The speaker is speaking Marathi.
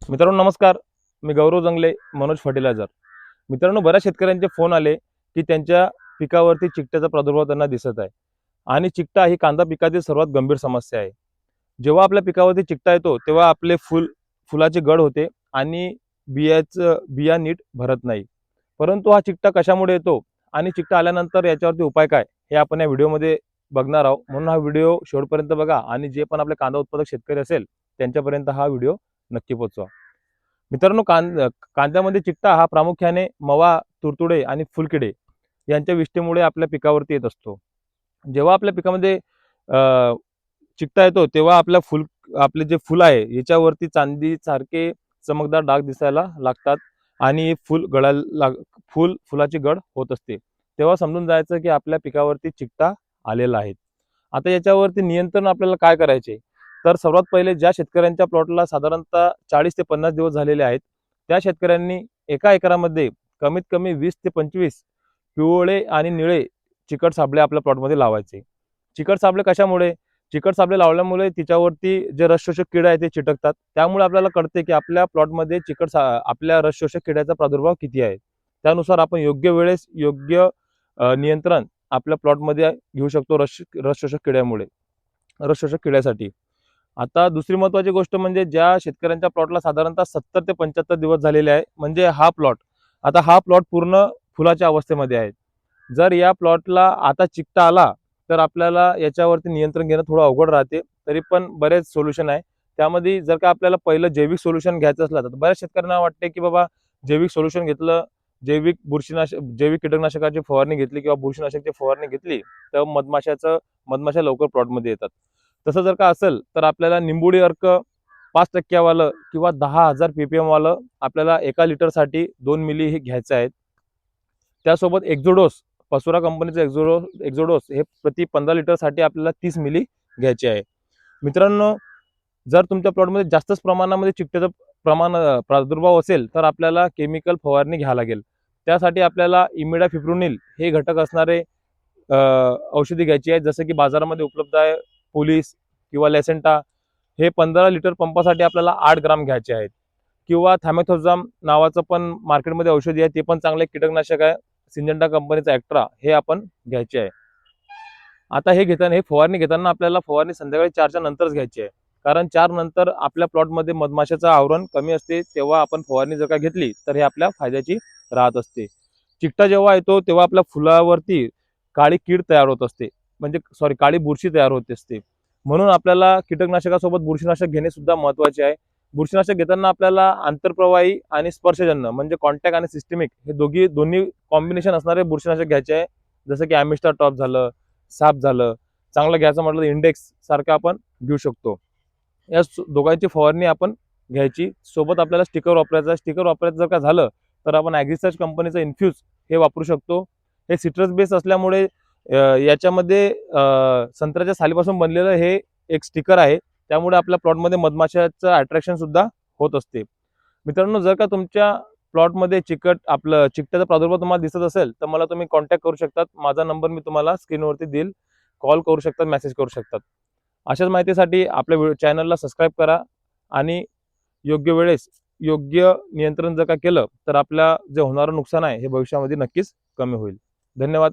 मित्रांनो नमस्कार. मी गौरव जंगले, मनोज फर्टिलायझर. मित्रांनो, बऱ्याच शेतकऱ्यांचे फोन आले की त्यांच्या पिकावरती चिकट्याचा प्रादुर्भाव त्यांना दिसत आहे. आणि चिकटा ही कांदा पिकातील सर्वात गंभीर समस्या आहे. जेव्हा आपल्या पिकावरती चिकटा येतो तेव्हा आपले फुलाची गळ होते आणि बिया नीट भरत नाही. परंतु हा चिकटा कशामुळे येतो आणि चिकटा आल्यानंतर याच्यावरती उपाय काय, हे आपण या व्हिडिओमध्ये बघणार आहोत. म्हणून हा व्हिडिओ शेवटपर्यंत बघा आणि जे पण आपले कांदा उत्पादक शेतकरी असेल त्यांच्यापर्यंत हा व्हिडिओ नक्की पोहोचवा. मित्रांनो, कांद्यामध्ये चिकटा हा प्रामुख्याने मवा, तुडतुडे आणि फुलकिडे यांच्या विष्ठेमुळे आपल्या पिकावरती येत असतो. जेव्हा आपल्या पिकामध्ये चिकटा येतो तेव्हा आपले जे फुल आहे याच्यावरती चांदी सारखे चमकदार डाग दिसायला लागतात आणि फुलाची गळ होत असते. तेव्हा समजून जायचं की आपल्या पिकावरती चिकटा आलेला आहे. आता याच्यावरती नियंत्रण आपल्याला काय करायचे, तर सर्वात पहिले ज्या शेतकऱ्यांच्या प्लॉटला साधारणतः 40 ते 50 दिवस झालेले आहेत त्या शेतकऱ्यांनी एका एकरामध्ये कमीत कमी 20 ते 25 पिवळे आणि निळे चिकट साबळे आपल्या प्लॉटमध्ये लावायचे. चिकट साबळे कशामुळे? चिकट साबळे लावल्यामुळे तिच्यावरती जे रसशोषक किडे आहेत ते चिटकतात. त्यामुळे आपल्याला कळते की आपल्या प्लॉटमध्ये आपल्या रसशोषक किड्याचा प्रादुर्भाव किती आहे. त्यानुसार आपण योग्य वेळेस योग्य नियंत्रण आपल्या प्लॉटमध्ये घेऊ शकतो रसशोषक किड्यासाठी. आता दुसरी महत्त्वाची गोष्ट म्हणजे ज्या शेतकऱ्यांच्या प्लॉटला साधारणतः 70 ते 75 दिवस झालेले आहे, म्हणजे हा प्लॉट पूर्ण फुलाच्या अवस्थेमध्ये आहे. जर या प्लॉटला आता चिकटा आला तर आपल्याला याच्यावरती नियंत्रण घेणं थोडं अवघड राहते. तरी पण बरेच सोल्युशन आहे. त्यामध्ये जर का आपल्याला पहिलं जैविक सोल्युशन घ्यायचं असलं तर बऱ्याच शेतकऱ्यांना वाटते की बाबा जैविक सोल्युशन घेतलं, जैविक कीटकनाशकाची फवारणी घेतली किंवा बुरशीनाशकची फवारणी घेतली तर मधमाशा लवकर प्लॉटमध्ये येतात. तसं जर का असेल तर आपल्याला निंबोडी अर्क 5% वालं किंवा 10,000 ppm वालं आपल्याला 1 लिटरसाठी 2 मिली हे घ्यायचं आहे. त्यासोबत एक्झोडोस, पसुरा कंपनीचं एक्झोडोस हे प्रति 15 लिटरसाठी आपल्याला 30 मिली घ्यायचे आहे. मित्रांनो, जर तुमच्या प्लॉटमध्ये जास्तच प्रमाणामध्ये चिकट्याचं प्रादुर्भाव असेल तर आपल्याला केमिकल फवारणी घ्यावी लागेल. त्यासाठी आपल्याला इमिडाफिप्रोनिल हे घटक असणारे औषधी घ्यायची आहे. जसं की बाजारामध्ये उपलब्ध आहे पोलिस किंवा लेसेंटा. हे 15 लिटर पंपासाठी आपल्याला 8 ग्राम घ्यायचे आहेत. किंवा थामेथोझाम नावाचं पण मार्केटमध्ये औषधी आहे, ते पण चांगले कीटकनाशक आहे. सिंजंटा कंपनीचा ॲक्ट्रा हे आपण घ्यायचे आहे. आता हे फवारणी घेताना आपल्याला फवारणी संध्याकाळी 4च्या नंतरच घ्यायची आहे. कारण 4 नंतर आपल्या प्लॉटमध्ये मधमाशाचं आवरण कमी असते. तेव्हा आपण फवारणी जर का घेतली तर हे आपल्या फायद्याची राहत असते. चिकटा जेव्हा येतो तेव्हा आपल्या फुलावरती काळी कीड तयार होत असते, काळी बुरशी तयार होत असते. म्हणून आपल्याला कीटकनाशकासोबत बुरशीनाशक घेणे सुद्धा महत्त्वाचे आहे. बुरशीनाशक घेताना आपल्याला आंतरप्रवाही आणि स्पर्शजन्य म्हणजे कॉन्टॅक्ट आणि सिस्टमिक हे दोन्ही कॉम्बिनेशन असणारे बुरशीनाशक घ्यायचे आहे. जसं की ॲमिस्टर टॉप झालं, साप झालं. चांगलं घ्यायचं म्हटलं तर इंडेक्स सारखं आपण घेऊ शकतो. या दोघांची फवारणी आपण घ्यायची. सोबत आपल्याला स्टिकर वापरायचं जर का झालं तर आपण ॲग्रिसर्च कंपनीचं इन्फ्यूज हे वापरू शकतो. हे सिट्रस बेस असल्यामुळे याच्यामध्ये संत्र्याच्या सालीपासून बनलेलं हे एक स्टिकर आहे. त्यामुळे आपल्या प्लॉटमध्ये मधमाशाचं अट्रॅक्शन सुद्धा होत असते. मित्रांनो, जर का तुमच्या प्लॉटमध्ये चिकट्याचा प्रादुर्भाव तुम्हाला दिसत असेल तर मला तुम्ही कॉन्टॅक्ट करू शकतात. माझा नंबर मी तुम्हाला स्क्रीनवरती देईल. कॉल करू शकतात, मेसेज करू शकतात. अशाच माहितीसाठी आपल्या चॅनलला सबस्क्राईब करा आणि योग्य वेळेस योग्य नियंत्रण जर का केलं तर आपल्या जे होणारं नुकसान आहे हे भविष्यामध्ये नक्कीच कमी होईल. धन्यवाद.